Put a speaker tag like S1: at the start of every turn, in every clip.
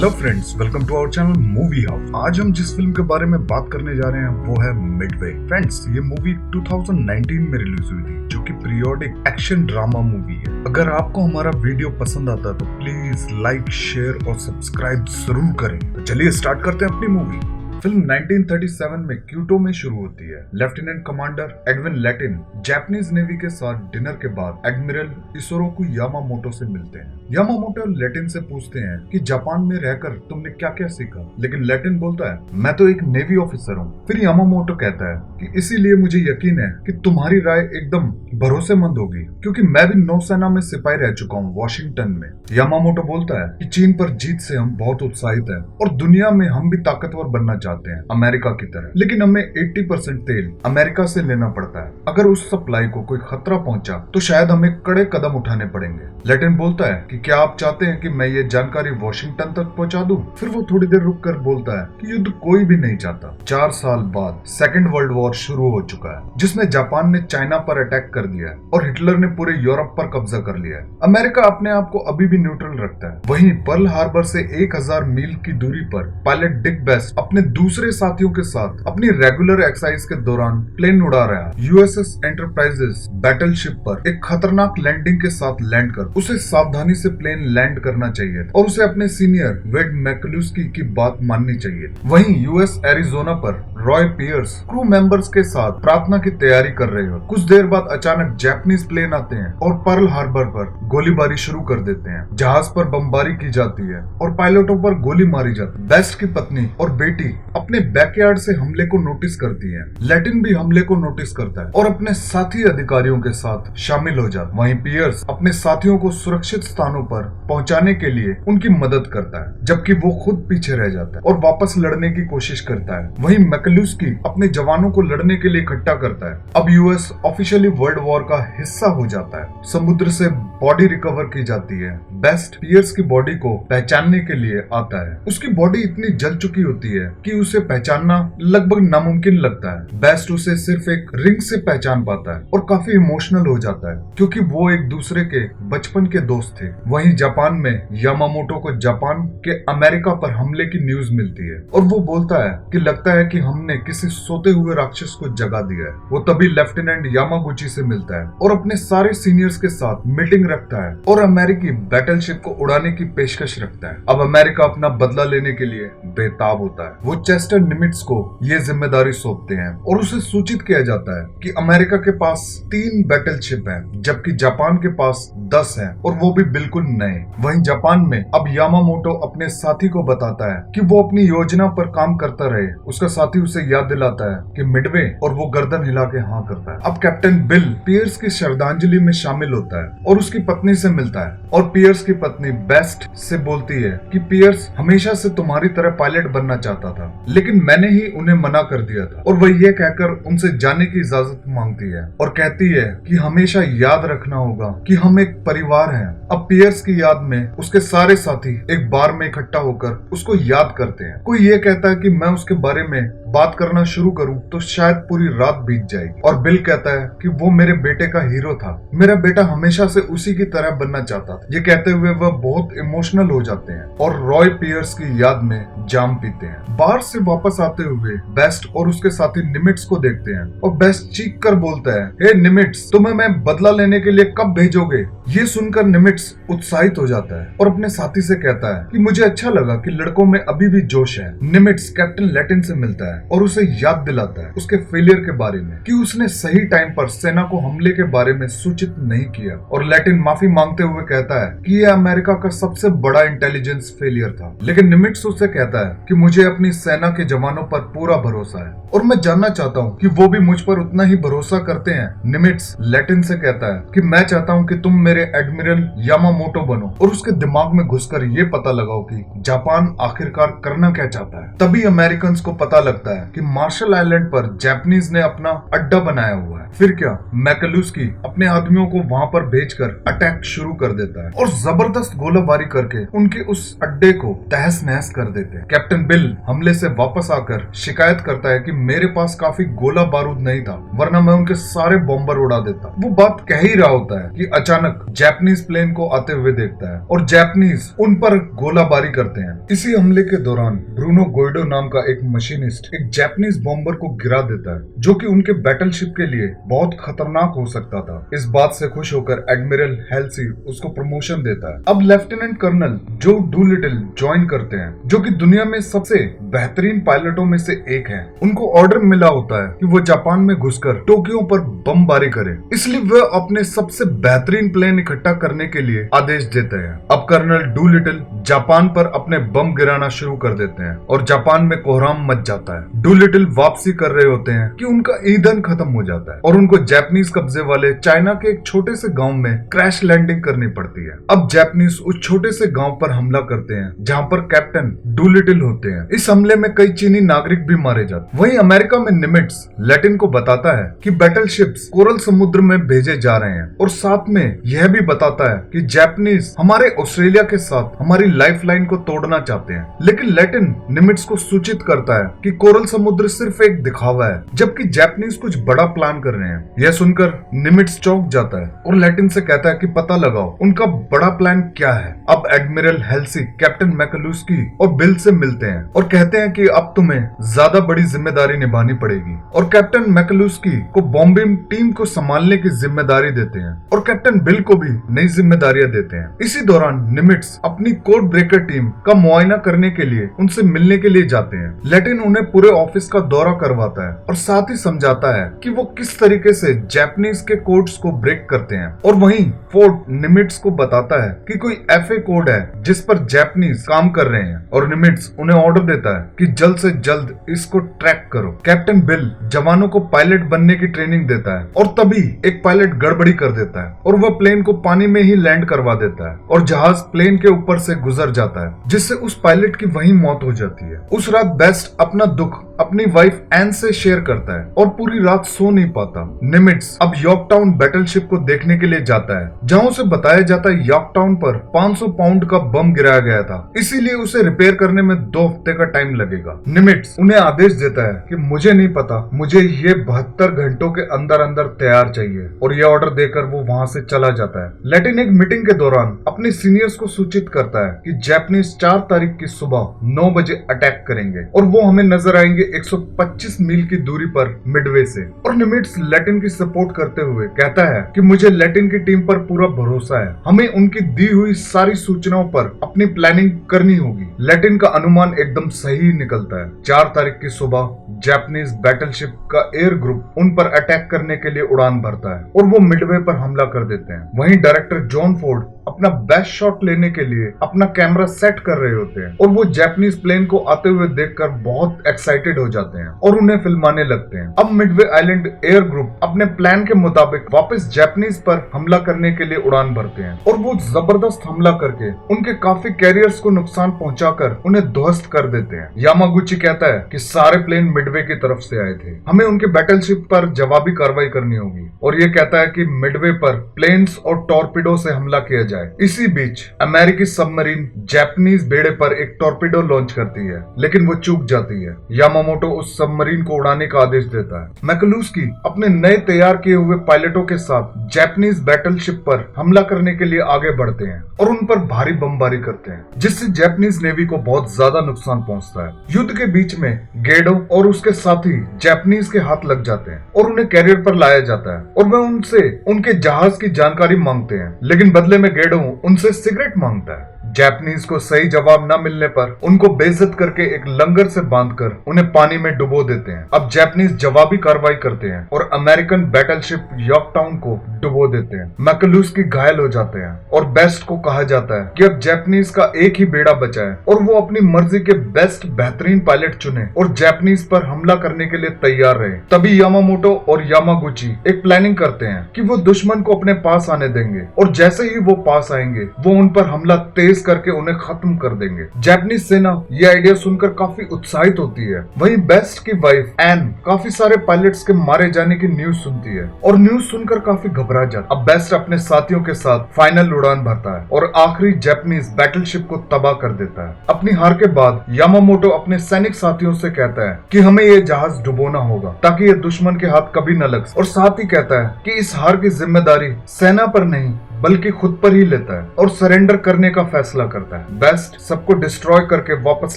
S1: Hello friends, welcome to our channel movie house. आज हम जिस फिल्म के बारे में बात करने जा रहे हैं वो है मिडवे। फ्रेंड्स, ये मूवी 2019 में रिलीज हुई थी, जो कि पीरियोडिक एक्शन ड्रामा मूवी है। अगर आपको हमारा वीडियो पसंद आता है तो प्लीज लाइक, शेयर और सब्सक्राइब जरूर करें। तो चलिए स्टार्ट करते हैं अपनी मूवी। फिल्म 1937 में क्योटो में शुरू होती है। Lieutenant commander Edwin Latin Japanese navy के साथ डिनर के बाद एडमिरल इसोरोकु यामामोटो से मिलते हैं। यामामोटो लैटिन से पूछते हैं कि जापान में रहकर तुमने क्या क्या सीखा, लेकिन लैटिन बोलता है मैं तो एक नेवी ऑफिसर हूँ। फिर यामामोटो कहता है कि इसीलिए मुझे यकीन है कि तुम्हारी राय एकदम भरोसेमंद होगी, क्योंकि मैं भी नौसेना में सिपाही रह चुका हूँ वॉशिंगटन में। यामामोटो बोलता है कि चीन पर जीत से हम बहुत उत्साहित हैं और दुनिया में हम भी ताकतवर बनना चाहते हैं अमेरिका की तरह, लेकिन हमें 80% तेल अमेरिका से लेना पड़ता है। अगर उस सप्लाई को कोई खतरा पहुंचा तो शायद हमें कड़े कदम उठाने पड़ेंगे। लैटिन बोलता है कि क्या आप चाहते हैं कि मैं ये जानकारी वॉशिंगटन तक पहुंचा दूं? फिर वो थोड़ी देर रुक कर बोलता है कि युद्ध कोई भी नहीं चाहता। 4 साल बाद सेकेंड वर्ल्ड वॉर शुरू हो चुका है, जिसमें जापान ने चाइना पर अटैक कर दिया है और हिटलर ने पूरे यूरोप पर कब्जा कर लिया है। अमेरिका अपने आप को अभी भी न्यूट्रल रखता है। वहीं पर्ल हार्बर से 1000 मील की दूरी पर पायलट डिक बेस्ट अपने दूसरे साथियों के साथ अपनी रेगुलर एक्सरसाइज के दौरान प्लेन उड़ा रहा है। यूएसएस एंटरप्राइजेस बैटलशिप पर एक खतरनाक लैंडिंग के साथ लैंड कर उसे सावधानी से प्लेन लैंड करना चाहिए और उसे अपने सीनियर वेड मैकलुस्की की बात माननी चाहिए। वहीं यूएस एरिजोना पर रॉय पियर्स क्रू मेंबर्स के साथ प्रार्थना की तैयारी कर रहे हो। कुछ देर बाद अचानक जापानीज प्लेन आते हैं और पर्ल हार्बर पर गोलीबारी शुरू कर देते हैं। जहाज पर बमबारी की जाती है और पायलटों पर गोली मारी जाती है। बेस्ट की पत्नी और बेटी अपने बैकयार्ड से हमले को नोटिस करती है। लैटिन भी हमले को नोटिस करता है और अपने साथी अधिकारियों के साथ शामिल हो जाता है। वहीं पियर्स अपने साथियों को सुरक्षित स्थानों पर पहुंचाने के लिए उनकी मदद करता है, जबकि वो खुद पीछे रह जाता है और वापस लड़ने की कोशिश करता है। वहीं मैकलुस्की अपने जवानों को लड़ने के लिए इकट्ठा करता है। अब यूएस ऑफिशियली वर्ल्ड वॉर का हिस्सा हो जाता है। समुद्र से बॉडी रिकवर की जाती है। बेस्ट पियर्स की बॉडी को पहचानने के लिए आता है। उसकी बॉडी इतनी जल चुकी होती है कि उसे पहचानना लगभग नामुमकिन लगता है। बेस्ट उसे सिर्फ एक रिंग से पहचान पाता है और काफी इमोशनल हो जाता है, क्योंकि वो एक दूसरे के बचपन के दोस्त थे। वहीं जापान में यामामोटो को जापान के अमेरिका पर हमले की न्यूज मिलती है और वो बोलता है कि लगता है कि हमने किसी सोते हुए राक्षस को जगा दिया है। वो तभी लेफ्टिनेंट यामागुची से मिलता है और अपने सारे सीनियर्स के साथ मीटिंग रखता है और अमेरिकी बैटलशिप को उड़ाने की पेशकश रखता है। अब अमेरिका अपना बदला लेने के लिए बेताब होता है। वो चेस्टर निमिट्ज को ये जिम्मेदारी सौंपते हैं और उसे सूचित किया जाता है कि अमेरिका के पास 3 बैटलशिप हैं, जबकि जापान के पास 10 हैं और वो भी बिल्कुल नए। वहीं जापान में अब यामामोटो अपने साथी को बताता है कि वो अपनी योजना पर काम करता रहे। उसका साथी उसे याद दिलाता है कि मिडवे, और वो गर्दन हिला के हाँ करता है। अब कैप्टन बिल पियर्स की श्रद्धांजलि में शामिल होता है और उसकी पत्नी से मिलता है और पियर्स की पत्नी बेस्ट से बोलती है कि पियर्स हमेशा से तुम्हारी तरह पायलट बनना चाहता था, लेकिन मैंने ही उन्हें मना कर दिया था। और वह ये कहकर उनसे जाने की इजाजत मांगती है और कहती है कि हमेशा याद रखना होगा कि हम एक परिवार हैं। अब पियर्स की याद में उसके सारे साथी एक बार में इकट्ठा होकर उसको याद करते हैं। कोई ये कहता है कि मैं उसके बारे में बात करना शुरू करूं तो शायद पूरी रात बीत जाएगी, और बिल कहता है कि वो मेरे बेटे का हीरो था, मेरा बेटा हमेशा से उसी की तरह बनना चाहता था। ये कहते हुए वह बहुत इमोशनल हो जाते हैं और रॉय पियर्स की याद में जाम पीते हैं। बाहर से वापस आते हुए बेस्ट और उसके साथी निमिट्स को देखते हैं और बेस्ट चीख कर बोलता है, हे निमिट्स, तुम्हें मैं बदला लेने के लिए कब भेजोगे? ये सुनकर निमिट्स उत्साहित हो जाता है और अपने साथी से कहता है कि मुझे अच्छा लगा कि लड़कों में अभी भी जोश है। निमिट्स कैप्टन लैटिन से मिलता है और उसे याद दिलाता है उसके फेलियर के बारे में, कि उसने सही टाइम पर सेना को हमले के बारे में सूचित नहीं किया। और लैटिन माफी मांगते हुए कहता है कि यह अमेरिका का सबसे बड़ा इंटेलिजेंस फेलियर था। लेकिन निमिट्स उसे कहता है कि मुझे अपनी सेना के जवानों पर पूरा भरोसा है और मैं जानना चाहता हूँ कि वो भी मुझ पर उतना ही भरोसा करते हैं। निमिट्स लैटिन से कहता है कि मैं चाहता हूँ कि तुम मेरे एडमिरल यामामोटो बनो और उसके दिमाग में घुसकर ये पता लगाओ कि जापान आखिरकार करना क्या चाहता है। तभी अमेरिकन्स को पता लगता होता है कि मार्शल आइलैंड पर जापानीज ने अपना अड्डा बनाया हुआ है। फिर क्या, मैकलुस्की अपने आदमियों को वहां पर भेजकर अटैक शुरू कर देता है और जबरदस्त गोलाबारी करके उनके उस अड्डे को तहस नहस कर देते हैं। कैप्टन बिल हमले से वापस आकर शिकायत करता है कि मेरे पास काफी गोला बारूद नहीं था, वरना मैं उनके सारे बॉम्बर उड़ा देता। वो बात कह ही रहा होता है कि अचानक जापानीज प्लेन को आते हुए देखता है और जापानीज उन पर गोलाबारी करते हैं। इसी हमले के दौरान ब्रूनो गोइडो नाम का एक मशीनिस्ट एक जापानीज बॉम्बर को गिरा देता है, जो कि उनके बैटलशिप के लिए बहुत खतरनाक हो सकता था। इस बात से खुश होकर एडमिरल हेल्सी उसको प्रमोशन देता है। अब लेफ्टिनेंट कर्नल जो डूलिटिल ज्वाइन करते हैं, जो कि दुनिया में सबसे बेहतरीन पायलटों में से एक हैं। उनको ऑर्डर मिला होता है कि वो जापान में घुसकर टोक्यो पर बमबारी करें, इसलिए वे अपने सबसे बेहतरीन प्लेन इकट्ठा करने के लिए आदेश देते हैं। अब कर्नल डूलिटिल जापान पर अपने बम गिराना शुरू कर देते हैं और जापान में कोहराम मच जाता है। डूलिटिल वापसी कर रहे होते हैं कि उनका ईंधन खत्म हो जाता है और उनको जापानीज कब्जे वाले चाइना के एक छोटे से गांव में क्रैश लैंडिंग करनी पड़ती है। अब जापानीज उस छोटे से गांव पर हमला करते हैं जहां पर कैप्टन डूलिटिल होते हैं। इस हमले में कई चीनी नागरिक भी मारे जाते हैं। वहीं अमेरिका में निमिट्स लैटिन को बताता है कि बैटलशिप्स कोरल समुद्र में भेजे जा रहे हैं और साथ में यह भी बताता है कि जापानीज हमारे ऑस्ट्रेलिया के साथ हमारी लाइफलाइन को तोड़ना चाहते हैं। लेकिन लैटिन निमिट्स को सूचित करता है कि कोरल समुद्र सिर्फ एक दिखावा है, जबकि जापानीज कुछ बड़ा प्लान कर रहे हैं। यह सुनकर निमिट्स चौंक जाता है और लैटिन से कहता है कि पता लगाओ उनका बड़ा प्लान क्या है। अब एडमिरल हेल्सी कैप्टन मैकलुस्की और बिल से मिलते हैं और कहते हैं कि अब तुम्हें ज्यादा बड़ी जिम्मेदारी निभानी पड़ेगी और कैप्टन मैकलुस्की को बॉम्बिंग टीम को संभालने की जिम्मेदारी देते हैं और कैप्टन बिल को भी नई जिम्मेदारियां देते हैं। इसी दौरान निमिट्स अपनी कोड ब्रेकर टीम का मुआयना करने के लिए उनसे मिलने के लिए जाते हैं। लैटिन उन्हें पूरे ऑफिस का दौरा करवाता है और साथ ही समझाता है कि वो किस तरीके से जापानीज के कोड्स को ब्रेक करते हैं। और वहीं फोर्ट निमिट्स को बताता है कि कोई एफए कोड है जिस पर जापानीज काम कर रहे हैं और निमिट्स उन्हें ऑर्डर देता है कि जल्द से जल्द इसको ट्रैक करो। कैप्टन बिल जवानों को पायलट बनने की ट्रेनिंग देता है और तभी एक पायलट गड़बड़ी कर देता है और वह प्लेन को पानी में ही लैंड करवा देता है और जहाज प्लेन के ऊपर से गुजर जाता है, जिससे उस पायलट की वहीं मौत हो जाती है। उस रात बेस्ट अपना दुख अपनी वाइफ एन से शेयर करता है और पूरी रात सो नहीं पाता। निमिट्स अब यॉर्कटाउन बैटलशिप को देखने के लिए जाता है, जहां उसे बताया जाता है यॉर्कटाउन पर 500 पाउंड का बम गिराया गया था, इसीलिए उसे रिपेयर करने में 2 हफ्ते का टाइम लगेगा। निमिट्स उन्हें आदेश देता है कि मुझे नहीं पता, मुझे ये 72 घंटों के अंदर अंदर तैयार चाहिए और ये ऑर्डर देकर वो वहां से चला जाता है। लैटिन एक मीटिंग के दौरान अपने सीनियर्स को सूचित करता है कि जापानीज 4 तारीख की सुबह 9 बजे अटैक करेंगे और वो हमें नजर आएंगे 125 मील की दूरी पर मिडवे से। और निमिट्स लैटिन की सपोर्ट करते हुए कहता है कि मुझे लैटिन की टीम पर पूरा भरोसा है, हमें उनकी दी हुई सारी सूचनाओं पर अपनी प्लानिंग करनी होगी। लैटिन का अनुमान एकदम सही निकलता है। 4 तारीख की सुबह जापानीज बैटलशिप का एयर ग्रुप उन पर अटैक करने के लिए उड़ान भरता है और वो मिडवे पर हमला कर देते हैं। वहीं डायरेक्टर जॉन फोर्ड अपना बेस्ट शॉट लेने के लिए अपना कैमरा सेट कर रहे होते हैं और वो जापानीज प्लेन को आते हुए देखकर बहुत एक्साइटेड हो जाते हैं और उन्हें फिल्माने लगते हैं। अब मिडवे आइलैंड एयर ग्रुप अपने प्लान के मुताबिक वापस जापानीज पर हमला करने के लिए उड़ान भरते हैं और वो जबरदस्त हमला करके उनके काफी कैरियर्स को नुकसान पहुंचाकर उन्हें ध्वस्त कर देते हैं। यामागुची कहता है कि सारे प्लेन मिडवे की तरफ से आए थे, हमें उनके बैटलशिप पर जवाबी कार्रवाई करनी होगी और ये कहता है कि मिडवे पर प्लेन्स और टॉर्पीडो से हमला किया जाए। इसी बीच अमेरिकी सबमरीन जापानीज बेड़े पर एक टॉर्पीडो लॉन्च करती है, लेकिन वो चूक जाती है। यामामोटो उस सबमरीन को उड़ाने का आदेश देता है। मैकलुस्की अपने नए तैयार किए हुए पायलटों के साथ जापानीज बैटलशिप पर हमला करने के लिए आगे बढ़ते हैं और उन पर भारी बमबारी करते हैं, जिससे जापानीज नेवी को बहुत ज्यादा नुकसान पहुंचता है। युद्ध के बीच में गेडो और उसके साथी जापानीज के हाथ लग जाते हैं और उन्हें कैरियर पर लाया जाता है और वह उनसे उनके जहाज की जानकारी मांगते हैं, लेकिन बदले में गेडो उनसे सिगरेट मांगता है। जापानीज को सही जवाब न मिलने पर उनको बेइज्जत करके एक लंगर से बांधकर उन्हें पानी में डुबो देते हैं। अब जापानीज जवाबी कार्रवाई करते हैं और अमेरिकन बैटलशिप यॉर्कटाउन को डुबो देते हैं। मैकलुस्की घायल हो जाते हैं और बेस्ट को कहा जाता है कि अब जापानीज का एक ही बेड़ा बचा है और वो अपनी मर्जी के बेस्ट बेहतरीन पायलट चुने और जापानीज पर हमला करने के लिए तैयार रहे। तभी यामामोटो और यामागुची एक प्लानिंग करते हैं कि वो दुश्मन को अपने पास आने देंगे और जैसे ही वो पास आएंगे वो उन पर हमला तेज चेस करके उन्हें खत्म कर देंगे। जापानीज सेना ये आइडिया सुनकर काफी उत्साहित होती है। वहीं बेस्ट की वाइफ एन काफी सारे पायलट्स के मारे जाने की न्यूज सुनती है और न्यूज सुनकर काफी घबरा जाती है। अब बेस्ट अपने साथियों के साथ फाइनल उड़ान भरता है और आखिरी जापानीज बैटलशिप को तबाह कर देता है। अपनी हार के बाद यामामोटो अपने सैनिक साथियों से कहता है कि हमें ये जहाज डुबोना होगा ताकि ये दुश्मन के हाथ कभी न लग सके, और साथ ही कहता है कि इस हार की जिम्मेदारी सेना पर नहीं बल्कि खुद पर ही लेता है और सरेंडर करने का फैसला करता है। बेस्ट सबको डिस्ट्रॉय करके वापस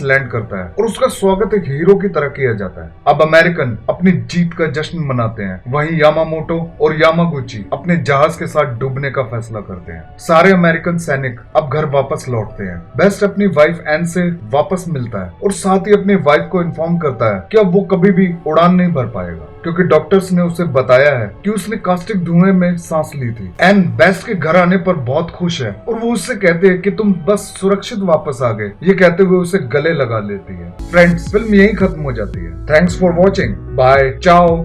S1: लैंड करता है और उसका स्वागत एक हीरो की तरह किया जाता है। अब अमेरिकन अपनी जीत का जश्न मनाते हैं, वहीं यामामोटो और यामागुची अपने जहाज के साथ डूबने का फैसला करते हैं। सारे अमेरिकन सैनिक अब घर वापस लौटते हैं। बेस्ट अपनी वाइफ एन से वापस मिलता है और साथ ही अपनी वाइफ को इन्फॉर्म करता है कि अब वो कभी भी उड़ान नहीं भर पाएगा क्योंकि डॉक्टर्स ने उसे बताया है कि उसने कास्टिक धुएं में सांस ली थी। एन बेस्ट के घर आने पर बहुत खुश है और वो उससे कहते हैं कि तुम बस सुरक्षित वापस आ गए। ये कहते हुए उसे गले लगा लेती है। फ्रेंड्स, फिल्म यहीं खत्म हो जाती है। Thanks for watching. बाय, चाओ।